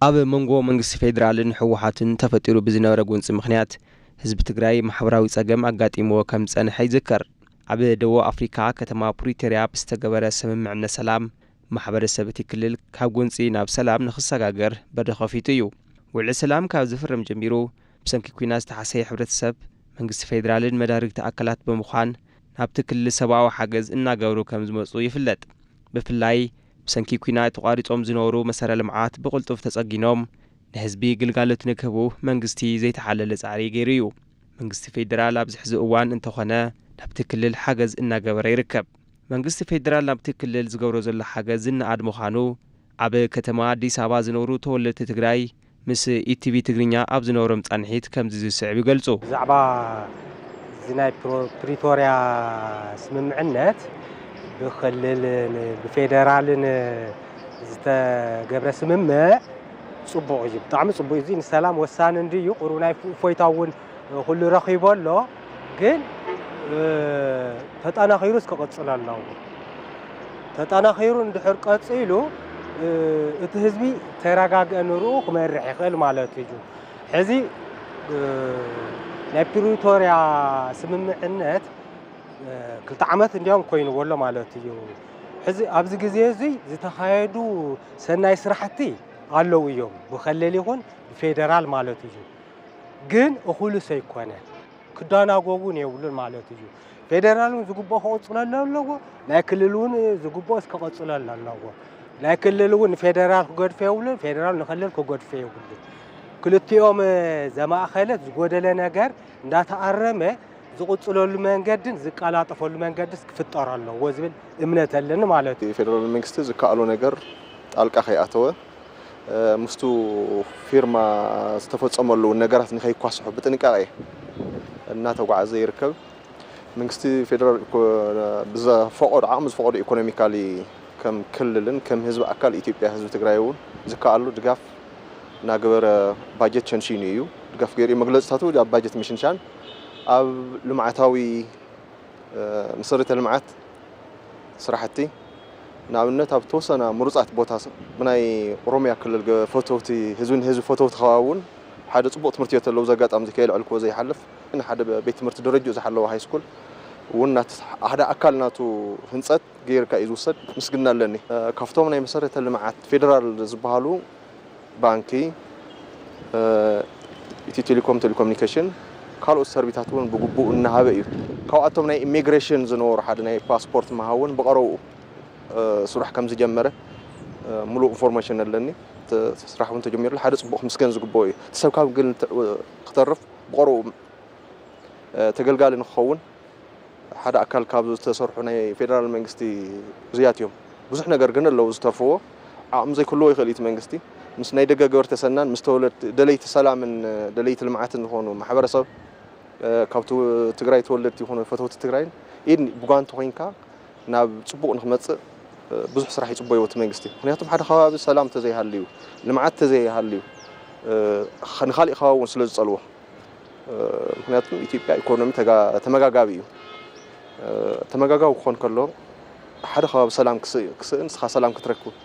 ኣብ መንጎ መንግስቲ ፌደራልን ሕወሓትን ተፈጢሩ ብዝነበረ ጉንፂ ምኽንያት ህዝቢ ትግራይ ማሕበራዊ ጸገም ኣጋጢምዎ ከም ጸንሐ ይዝከር። ኣብ ደቡብ ኣፍሪካ ከተማ ፕሪቶሪያ ብዝተገበረ ስምምዕነት ሰላም ማሕበረሰብ እቲ ክልል ካብ ጉንፂ ናብ ሰላም ንኽሰጋገር በሪ ኸፊቱ እዩ። ውዕሊ ሰላም ካብ ዝፍረም ጀሚሩ ብሰንኪ ኩናት ዝተሓሰየ ሕብረተሰብ መንግስቲ ፌደራልን መዳርግቲ ኣካላት ብምዃን ናብቲ ክልል ሰብኣዊ ሓገዝ እናገብሩ ከም ዝመጹ ይፍለጥ። ብፍላይ ብሰንኪ ኩናት ተቋሪጾም ዝነበሩ መሰረ ልምዓት ብቕልጡፍ ተጸጊኖም ንህዝቢ ግልጋሎት ንክህቡ መንግስቲ ዘይተሓለለ ጻዕሪ ገይሩ እዩ። መንግስቲ ፌደራል ኣብዚ ሕዚ እዋን እንተኾነ ናብቲ ክልል ሓገዝ እናገበረ ይርከብ። መንግስቲ ፌደራል ናብቲ ክልል ዝገብሮ ዘሎ ሓገዝ ዝነኣድ ምዃኑ ኣብ ከተማ ኣዲስ ኣበባ ዝነብሩ ተወለድቲ ትግራይ ምስ ኢቲቪ ትግርኛ ኣብ ዝነበሮም ጻንሒት ከምዚ ዝስዕብ ይገልጹ። ብዛዕባ እዚ ናይ ፕሪቶሪያ ስምምዕነት ብክልል ብፌደራልን ዝተገብረ ስምምዕ ጽቡቕ እዩ፣ ብጣዕሚ ጽቡቕ እዩ። ንሰላም ወሳኒ እንድዩ ቁሩብ ናይ እፎይታ እውን ኩሉ ረኺቦ ኣሎ፣ ግን ተጠናኺሩ እስከቐጽል ኣለዎ። ተጠናኺሩ እንድሕር ቀጺሉ እቲ ህዝቢ ተረጋግአ ንርኡ ክመርሕ ይኽእል ማለት እዩ። ሕዚ ናይ ፕሪቶሪያ ስምምዕነት 2 ዓመት እንዲያውም ኮይኑዎ ኣሎ ማለት እዩ። ሕዚ ኣብዚ ግዜ እዚ ዝተኻየዱ ሰናይ ስራሕቲ ኣለዉ እዮም ብክልል ይኹን ብፌደራል ማለት እዩ። ግን እኹሉስ ኣይኮነን፣ ክዳናጎጉን የብሉን ማለት እዩ። ፌደራል ዝግባእ ክቕጽለሉ ኣለዎ፣ ናይ ክልል እውን ዝግባእ እስከቐጽለሉ ኣለዎ። ናይ ክልል እውን ንፌደራል ክገድፈ የብሉን፣ ፌደራል ንክልል ክገድፈ የብሉን። ክልቲኦም ዘማእኸለት ዝጎደለ ነገር እንዳተኣረመ ዝቕጽለሉ መንገድን ዝቀላጠፈሉ መንገድስ ክፍጠር ኣለዎ ዝብል እምነት ኣለኒ ማለት እዩ። ፌደራል መንግስቲ ዝከኣሎ ነገር ጣልቃ ከይኣተወ ምስቱ ፊርማ ዝተፈጸመሉ ነገራት ንኸይኳስሑ ብጥንቃቄ እናተጓዓዘ ይርከብ። መንግስቲ ፌደራል ብዝፈቐዶ ዓቕሚ ዝፈቐዶ ኢኮኖሚካሊ ከም ክልልን ከም ህዝቢ ኣካል ኢትዮጵያ ህዝቢ ትግራይ እውን ዝከኣሉ ድጋፍ እናገበረ ባጀት ሸንሺኑ እዩ። ድጋፍ ገይሩ መግለጽታቱ ኣብ ባጀት ምሽንሻን ኣብ ልምዓታዊ መሰረተ ልምዓት ስራሕቲ ንኣብነት ኣብ ተወሰነ ምሩጻት ቦታ ብናይ ኦሮሚያ ክልል ፈተውቲ ህዝብን ህዝቢ ፈተውቲ ኸባውን ሓደ ጽቡቕ ትምህርቲ ቤት ኣለዎ። ዘጋጣሚ ከይልዕልክዎ ዘይሓልፍ ሓደ ቤት ትምህርቲ ደረጃ ዝሓለወ ሃይስኩል እውን ሓደ ኣካል ናቱ ህንጸት ገይርካ እዩ ዝውሰድ። ምስግና ኣለኒ። ካብቶም ናይ መሰረተ ልምዓት ፌደራል ዝበሃሉ ባንኪ፣ ኢትዮ ቴሌኮም ቴሌኮሙኒኬሽን ካልኦት ሰርቪታት እውን ብግቡእ እናሃበ እዩ። ካብኣቶም ናይ ኢሚግሬሽን ዝነበሩ ሓደ ናይ ፓስፖርት መሃውን ብቐረብኡ ስራሕ ከም ዝጀመረ ሙሉእ ኢንፎርሜሽን ኣለኒ። ስራሕ እውን ተጀሚሩ ሓደ ጽቡቕ ምስገን ዝግበኦ እዩ። ሰብ ካብ ግን ክተርፍ ብቐረብኡ ተገልጋሊ ንክኸውን ሓደ ኣካል ካብ ዝተሰርሑ ናይ ፌደራል መንግስቲ እዚያት እዮም። ብዙሕ ነገር ግን ኣለዉ ዝተርፍዎ ዓቕሚ ዘይክልዎ ይኽእል እቲ መንግስቲ ምስ ናይ ደገ ገበርቲ ሰናን ምስ ተወለድቲ ደለይቲ ሰላምን ደለይቲ ልምዓትን ዝኾኑ ማሕበረሰብ ካብቲ ትግራይ ተወለድቲ ይኹኑ ፈተውቲ ትግራይን ኢድ ብጓንቲ ኮይንካ ናብ ጽቡቕ ንኽመጽእ ብዙሕ ስራሕ ይጽበዮ እቲ መንግስቲ። ምክንያቱም ሓደ ከባቢ ሰላም ተዘይሃልዩ ልምዓት ተዘይሃልዩ ንኻሊእ ከባቢ እውን ስለ ዝጸልዎ። ምክንያቱም ኢትዮጵያ ኢኮኖሚ ተመጋጋቢ እዩ። ተመጋጋቢ ክኾን ከሎ ሓደ ከባቢ ሰላም ክስእን ንስኻ ሰላም ክትረክብ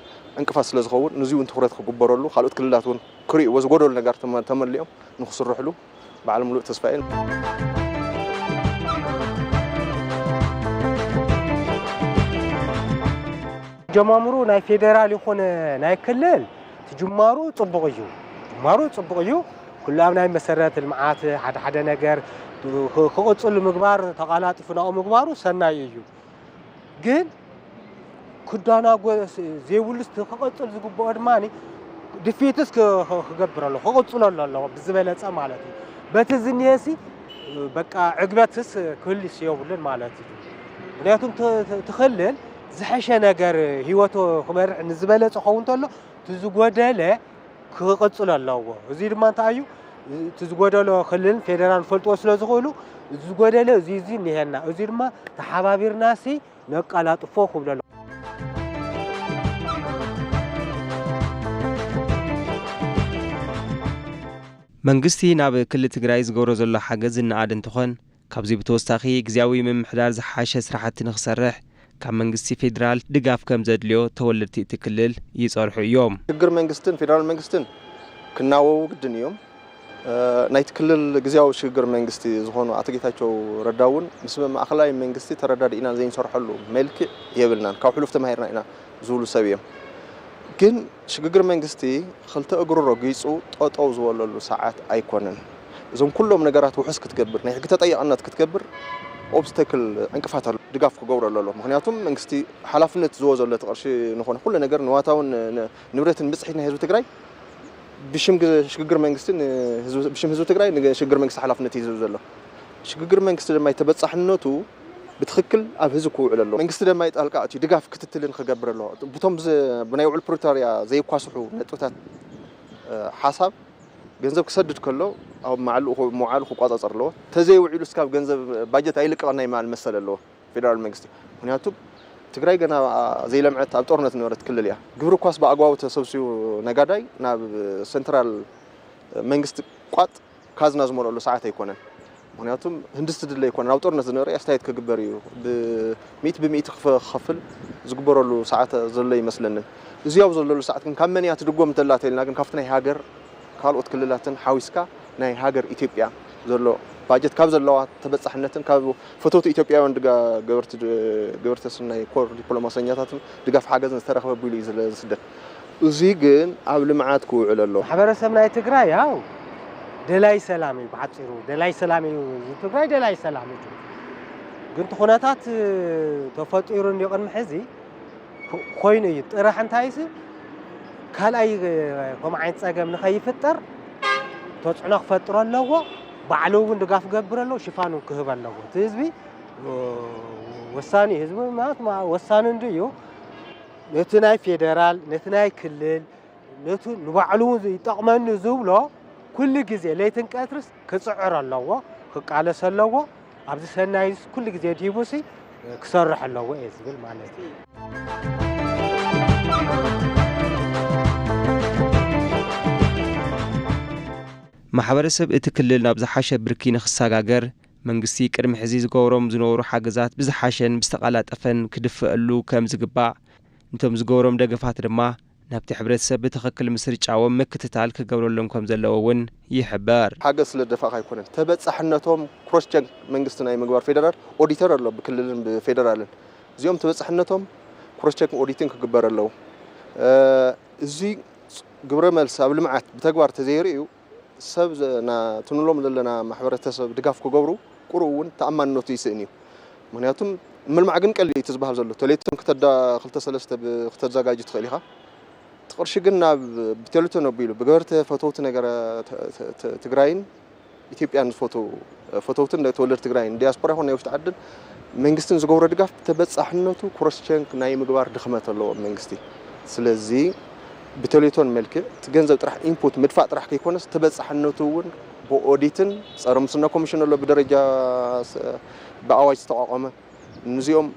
እንቅፋት ስለ ዝኸውን ንዚኡ ትኩረት ክግበረሉ ካልኦት ክልላት እውን ክሪእዎ ዝጎደሉ ነገር ተመሊኦም ንክስርሕሉ በዓል ሙሉእ ተስፋ እየ። ጀማምሩ ናይ ፌደራል ይኹን ናይ ክልል ትጅማሩ ጽቡቕ እዩ። ጅማሩ ጽቡቕ እዩ። ኩሉ ኣብ ናይ መሰረተ ልምዓት ሓደ ነገር ክቕጽሉ ምግባር ተቓላጢፉ ናብኡ ምግባሩ ሰናይ እዩ። ግን ክዳናጎ ዘይብሉስ ክቕጽል ዝግብኦ ድማኒ ድፊትስ ክገብር ኣለዎ ክቕጽለሉ ኣለዎ ብዝበለጸ ማለት እዩ። በቲ ዝኒሄሲ በቃ ዕግበትስ ክህልስ የብሉን ማለት እዩ። ምክንያቱም ትኽልል ዝሐሸ ነገር ህይወቱ ክመርሕ ንዝበለጸ ኸውን ተሎ ትዝጎደለ ክቕጽል ኣለዎ። እዚ ድማ እንታይ እዩ ትዝጎደለ ክልል ፌደራል ፈልጥዎ ስለ ዝኽእሉ ዝጎደለ እዚ እኒሄና እዚ ድማ ተሓባቢርናሲ ነቃላጥፎ ክብለሎ መንግስቲ ናብ ክልል ትግራይ ዝገብሮ ዘሎ ሓገዝ ዝነኣድ እንትኾን ካብዚ ብተወሳኺ ግዝያዊ ምምሕዳር ዝሓሸ ስራሕቲ ንኽሰርሕ ካብ መንግስቲ ፌደራል ድጋፍ ከም ዘድልዮ ተወለድቲ እቲ ክልል ይጸርሑ እዮም ሽግግር መንግስትን ፌደራል መንግስትን ክናወው ግድን እዮም ናይት ክልል ግዝያዊ ሽግግር መንግስቲ ዝኾኑ አቶ ጌታቸው ረዳውን ምስ ማእከላይ መንግስቲ ተረዳዲና ዘይንሰርሐሉ መልክዕ የብልናን ካብ ሕሉፍ ተማሂርና ኢና ዝብሉ ሰብ እዮም ግን ሽግግር መንግስቲ ክልተ እግሩ ረጊጹ ጦጠው ዝበለሉ ሰዓት ኣይኮነን እዞም ኩሎም ነገራት ውሕስ ክትገብር ናይ ሕጊ ተጠያቅነት ክትገብር ኦብስታክል እንቅፋት ድጋፍ ክገብር ኣሎ ምክንያቱም መንግስቲ ሓላፍነት ዝወዘለ ተቀርሺ ንኾነ ኩሉ ነገር ንዋታውን ንብረትን ምጽሒትና ህዝቢ ትግራይ ብሽም ሽግግር መንግስትን ብሽም ህዝቢ ትግራይ ንሽግግር መንግስቲ ሓላፍነት ይዝብ ዘሎ ሽግግር መንግስቲ ድማ ተበጻሕነቱ بتخكل أبهز كوع لله من قصد ما يتألقى أتي دقاف كتتلين خجبر الله بتوم بنايو البروتاريا زي قاسحو نتوتات حساب جنزب كسدد كله أو معلق قاطع صار له تزي وعيلو سكاب جنزب باجت أيلك أنا مع المسألة له فيدرال منجستي هنا توب تقرأي جنا زي لمعت أبطورنا نورت كل اللي جبرو قاس بأقوى تسوسيو نجاداي نا سنترال منجست قات كازنا زمر له ساعات يكونن ምክንያቱም ህንድስት ድለ ይኮን አው ጦርነት ዝነበረ ያስተያየት ከግበር እዩ ብ100 ክፈል ዝግበረሉ ሰዓት ዘሎ ይመስለኒ እዚያው ዘለሉ ሰዓት ግን ካመንያ ትድጎም ተላተልና ግን ካፍትና ሃገር ካልኦት ክልላትን ሓዊስካ ናይ ሃገር ኢትዮጵያ ዘሎ ባጀት ካብ ዘለዋ ተበጻሕነትን ካብ ፍቶት ኢትዮጵያውያን ድጋ ገበርተስና ኮር ዲፕሎማሲያታትን ድጋፍ ሓገዝን ዝተረኸበ ቢሉ ዝስደት እዚ ግን ኣብ ልምዓት ክውዕል ኣሎ ማሕበረሰብ ናይ ትግራይ ያው دلاي سلامي بعطيرو دلاي سلامي تقراي دلاي سلامي قلت خناتات تفطيرو اللي قدم حزي خوين يطرح انتايس كالاي كم عين صقم نخيفطر توصعنا خفطر الله بعلو دغاف غبر الله شفانو كهب الله تزبي وساني حزب ما وسان انديو نتناي فيدرال نتناي كلل نتو نبعلو يطقمن زبلو كل جزء ليتن كاترس كسعر الله كقالس الله عبد السنايس كل جزء ديبوسي كسرح الله يزبل معناته ማሕበረሰብ እቲ ክልል ናብ ዝሓሸ ብርኪ ንኽሰጋገር መንግስቲ ቅድሚ ሕዚ ዝገብሮም ዝነበሩ ሓገዛት ብዝሓሸን ብዝተቃላጠፈን ክድፍአሉ ከም ዝግባእ እንቶም ዝገብሮም ደገፋት ድማ نبتي حبرت سب تخكل مسرجع ومكتتال كجورلهم كم زلوا يحبر حاجة سلدفاع يكون تبت صحنتهم كروس تشيك منجستنا مجبر فيدرال أوديتر الله بكلهم بفيدرال زيهم تبت صحنتهم كروس تشيك أوديتين كجبر الله زي جبرمل سب المعت بتجبر تزيريو سب نا تنولهم لنا محبرت سب دقاف كجورو كرون تأمن نوتيسينيو منياتهم من المعجن كلي تزبح زلوا تليتهم كتدا خلت سلسة بختزا جاجت خليها تقرشجنا بتلتون وبيلو بجرت فوتوت نجار تجراين إثيوبيان فوتوتن ده تولر تجراين دياسبورا هون يوش تعدد منجستن زجور دقاف تبت صحنته كروسشنك نايم جوار دخمة الله منجستي سلزي بتلتون ملكه تجنزل ترح إنبوت مدفع ترح كيكونس تبت صحنته ون بأوديتن صار مسنا كوميشن الله بدرجة بأواج استقامة نزيهم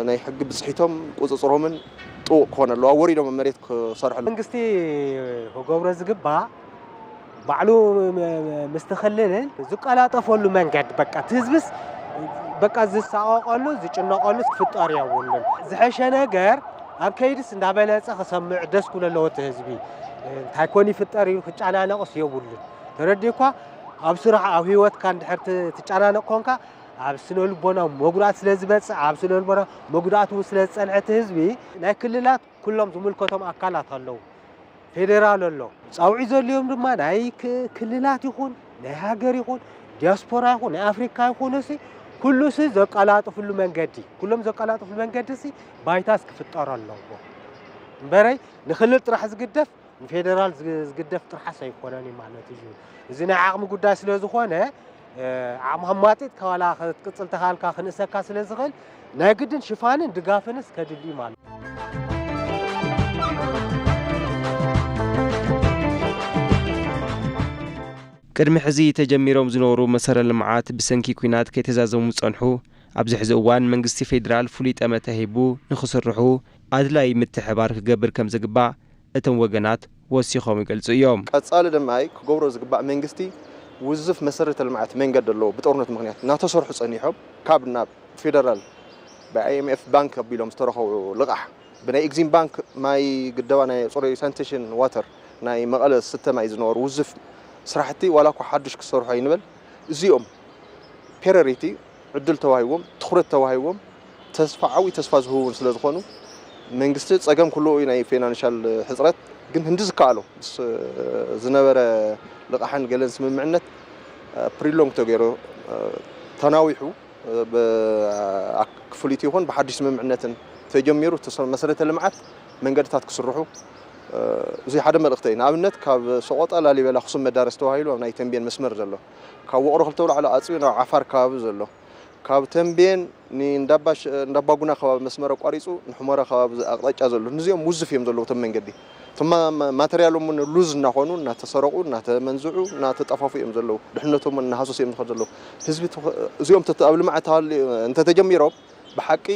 نايحق بصحيتهم وتصورهم او كون لو وري دم مريت صرح منغستي هوغورز زغبا بعلو مستخلل زقلاطفولو منقد بقى تزبس بقى زساققلو زጭنقلو فطار ياولن زحش ነገር ኣብ ከይድስ እንዳበለጸ خسمع ደስ ኩለለው ተህዝቢ ታይኮኒ ፍጠር ይጫናነቅስ የውልን ተረዲኳ ኣብ ስራሕ ኣብ ህይወት ካን ድሕርት ትጫናነቅ ኮንካ ኣብ ስነል ቦና መጉዳት ስለዝበጽ ኣብ ስነል ቦና መጉዳቱ ስለጸንዐት ህዝቢ ናይ ክልላት ኩሎም ዝምልከቶም አካላት አለው ፌደራል አለው ጻውዒ ዘልዮም ድማ ናይ ክልላት ይኹን ናይ ሃገር ይኹን ዲያስፖራ ይኹን ናይ አፍሪካ ይኹንሲ ኩሉስ ዘቃላጥፍሉ መንገዲ ኩሎም ዘቃላጥፍሉ መንገዲሲ ባይታስ ክፍጠር አለው በረይ ንክልል ጥራሕ ዝግደፍ ፌደራል ዝግደፍ ጥራሕ ሳይኮነኒ ማለት እዩ እዚ ናይ ዓቅሚ ጉዳይ ስለዝኾነ عمهماتيت كوالا قصل تخالكا خنسكا سلازغل ناقدن شفانن دغافنس كدلي مال ቅድሚ ሕዚ ተጀሚሮም ዝነበሩ መሰረተ ልምዓት ብሰንኪ ኩናት ከይተዛዘሙ ጸንሑ ኣብዚ ሕዚ እዋን መንግስቲ ፌደራል ፍሉይ ጠመተ ሂቡ ንኽስርሑ ኣድላይ ምትሕባር ክገብር ከም ዝግባእ እቶም ወገናት ወሲኾም ይገልጹ እዮም ቀጻሊ ደማይ ክገብሮ ዝግባእ መንግስቲ وظف مسيرة المعات من قد الله بتورنة مغنيات ناتو صرح صنيحهم كابنا فيدرال በአይኤምኤፍ ባንክ ቢሎም ዝተረኸቡ ልቃሕ ብናይ ኤግዚም ባንክ ማይ ግደባ ናይ ፅሩይ ሳኒቴሽን ዋተር ናይ መቐለ ስተማይ ዝነበሩ ውዝፍ ስራሕቲ ዋላ እኳ ሓድሽ ክሰርሑ ኣይንበል እዚኦም ፔሪዮሪቲ ዕድል ተዋሂቦም ትኹረት ተዋሂቦም ተስፋ ዓዊ ተስፋ ዝህቡን ስለ ዝኾኑ መንግስቲ ፀገም ኩሉ ናይ ፋይናንሻል ሕፅረት ግን ህንዲ ዝከኣሎ ዝነበረ ልቃሕን ገለን ስምምዕነት ፕሪሎንግ ተገይሩ ተናዊሑ ክፍሊት ይኹን ብሓድሽ ስምምዕነትን ተጀሚሩ መሰረተ ልምዓት መንገድታት ክስርሑ እዚ ሓደ መልእኽቲ እዩ ንኣብነት ካብ ሰቆጣ ላሊበላ ኣክሱም መዳረስ ተባሂሉ ኣብ ናይ ተንቤን መስመር ዘሎ ካብ ውቕሮ ክልተ ውላዕሎ ኣፅቢ ናብ ዓፋር ከባቢ ዘሎ ካብ ተንቤን እንዳባጉና ከባቢ መስመር ኣቋሪፁ ንሑመራ ከባቢ ኣቕጣጫ ዘሎ ንዚኦም ውዝፍ እዮም ዘለዉ ቶም መንገዲ ቶም ማተርያሎም ሉዝ እናኾኑ እናተሰረቁ እናተመንዝዑ እናተጠፋፉ እዮም ዘለዉ ድሕነቶም እናሃሶስ እዮም ዝኸዱ ዘለዉ ህዝቢ እዚኦም ኣብ ልምዓት እንተተጀሚሮም ብሓቂ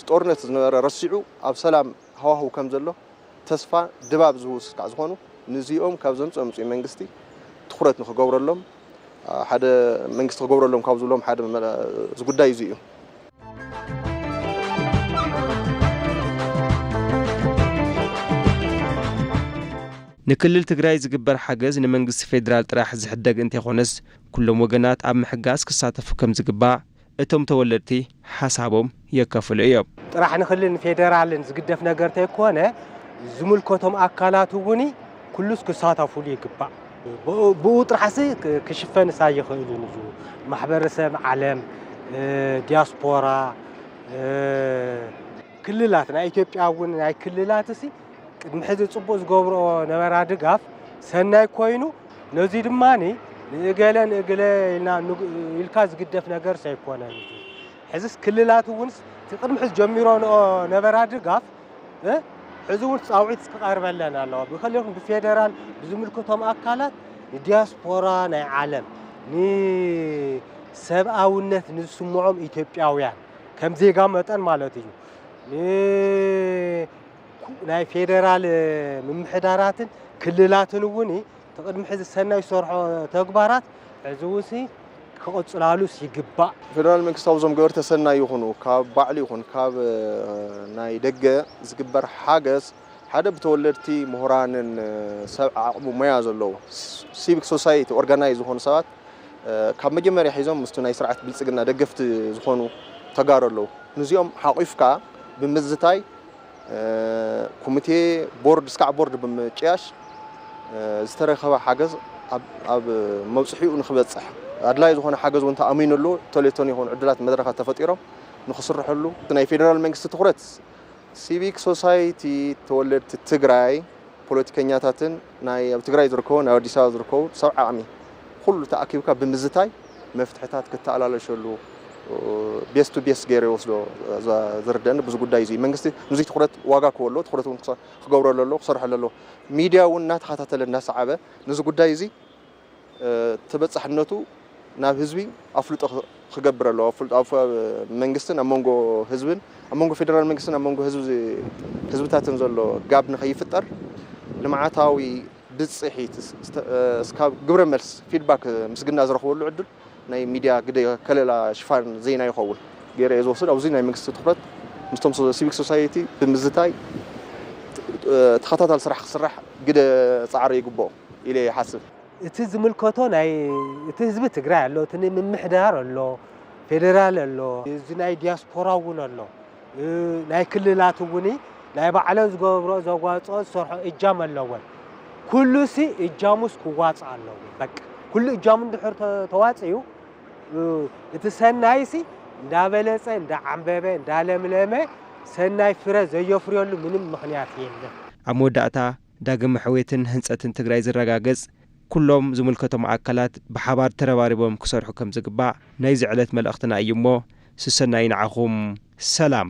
ጦርነት ዝነበረ ረሲዑ ኣብ ሰላም ሃዋህው ከም ዘሎ ተስፋ ድባብ ዝውስ ከዓ ዝኾኑ ንዚኦም ካብ ዘምፅኡ መንግስቲ ትኹረት ንክገብረሎም ሓደ መንግስቲ ክገብረሎም ካብ ዝብሎም ሓደ ዝጉዳይ እዩ ንክልል ትግራይ ዝግበር ሓገዝ ንመንግስቲ ፌደራል ጥራሕ ዝሕደግ እንተይኾነስ ኩሎም ወገናት ኣብ ምሕጋዝ ክሳተፉ ከም ዝግባእ እቶም ተወለድቲ ሓሳቦም የከፍሉ እዮም ጥራሕ ንክልል ፌደራልን ዝግደፍ ነገር ተይኮነ ዝምልከቶም ኣካላት እውን ኩሉስ ክሳተፉሉ ይግባእ ብኡ ጥራሕሲ ክሽፈን ሳይኽእሉ ንዙ ማሕበረሰብ ዓለም ዲያስፖራ ክልላት ናይ ኢትዮጵያ እውን ናይ ክልላትሲ ቅድሚ ሕዚ ጽቡቕ ዝገብሮ ነበራ ድጋፍ ሰናይ ኮይኑ ነዚ ድማኒ ንእገለን ኢልካ ዝግደፍ ነገር ሳይኮነን ሕዚስ ክልላት እውን ቅድሚ ሕዚ ጀሚሮን ነበራ ድጋፍ ሕዚ እውን ጻውዒት ክቀርበለን ኣለዎ ብኸሊኹም ብፌደራል ብዝምልከቶም ኣካላት ንዲያስፖራ ናይ ዓለም ንሰብኣውነት ንዝስምዖም ኢትዮጵያውያን ከም ዜጋ መጠን ማለት እዩ ናይ ፌደራል ምምሕዳራትን ክልላትን እውን ተቅድሚ ሕዚ ሰናይ ዝሰርሖ ተግባራት ሕዚ ውሲ ክቕፅላሉስ ይግባእ ፌደራል መንግስታዊ ዞም ገበርተ ሰናይ ይኹኑ ካብ ባዕሊ ይኹን ካብ ናይ ደገ ዝግበር ሓገዝ ሓደ ብተወለድቲ ምሁራንን ሰብ ዓቕሙ ሞያ ዘለዎ ሲቪክ ሶሳይቲ ኦርጋናይዝ ዝኾኑ ሰባት ካብ መጀመርያ ሒዞም ምስቲ ናይ ስርዓት ብልጽግና ደገፍቲ ዝኾኑ ተጋሩ ኣለዉ ነዚኦም ሓቂፍካ ብምዝታይ ኮሚቴ ቦርድ ስካዕ ቦርድ ብምጭያሽ ዝተረኸበ ሓገዝ ኣብ መብፅሒኡ ንኽበፅሕ ኣድላይ ዝኾነ ሓገዝ እውን ተኣሚኑሉ ቶሌቶን ይኹን ዕድላት መድረኻት ተፈጢሮም ንኽስርሐሉ ናይ ፌደራል መንግስቲ ትኹረት ሲቪክ ሶሳይቲ ተወለድቲ ትግራይ ፖለቲከኛታትን ናይ ኣብ ትግራይ ዝርከቡ ናይ ኣዲስ ኣበባ ዝርከቡ ሰብ ዓቕሚ ኩሉ ተኣኪብካ ብምዝታይ መፍትሕታት ክተኣላለሸሉ ቤስ ቱ ቤስ ገይረ ወስዶ ዝርደን ብዙ ጉዳይ እዚ መንግስቲ ንዚ ትኹረት ዋጋ ክወሎ ትኹረት እውን ክገብረሉ ኣሎ ክሰርሐሉ ኣሎ ሚድያ እውን እናተኸታተለ እናሰዓበ ነዚ ጉዳይ እዚ ተበጻሕነቱ ናብ ህዝቢ ኣፍልጦ ክገብር ኣሎ ኣፍልጦ መንግስትን ኣብ መንጎ ህዝብን ኣብ መንጎ ፌደራል መንግስትን ኣብ መንጎ ህዝብታትን ዘሎ ጋብ ንኸይፍጠር ልምዓታዊ ብፅሒት እስካብ ግብረ መልስ ፊድባክ ምስግና ዝረኽበሉ ዕድል ናይ ሚድያ ግደ ከለላ ሽፋን ዜና ይኸውን ገይረ ዝወስድ ኣብዚ ናይ መንግስቲ ትኹረት ምስቶም ሲቪክ ሶሳይቲ ብምዝታይ ተኸታታሊ ስራሕ ክስራሕ ግደ ፃዕሪ ይግብኦ ኢለ ይሓስብ እቲ ዝምልከቶ ናይ እቲ ህዝቢ ትግራይ ኣሎ እቲ ምምሕዳር ኣሎ ፌደራል ኣሎ እዚ ናይ ዲያስፖራ እውን ኣሎ ናይ ክልላት እውን ናይ ባዕለን ዝገብሮ ዘጓፅኦ ዝሰርሖ እጃም ኣለወን ኩሉሲ እጃሙስ ክዋፅእ ኣለዎ በቃ ኩሉ እጃሙ እንድሕር ተዋፅዩ እቲ ሰናይሲ እንዳበለፀ እንዳዓንበበ እንዳለምለመ ሰናይ ፍረ ዘየፍርየሉ ምንም ምክንያት የለን ኣብ መወዳእታ ዳግም ሕዌትን ህንፀትን ትግራይ ዝረጋገጽ ኩሎም ዝምልከቶም ኣካላት ብሓባር ተረባሪቦም ክሰርሑ ከም ዝግባእ ናይ ዝዕለት መልእኽትና እዩ እሞ ስሰናይ ንዓኹም ሰላም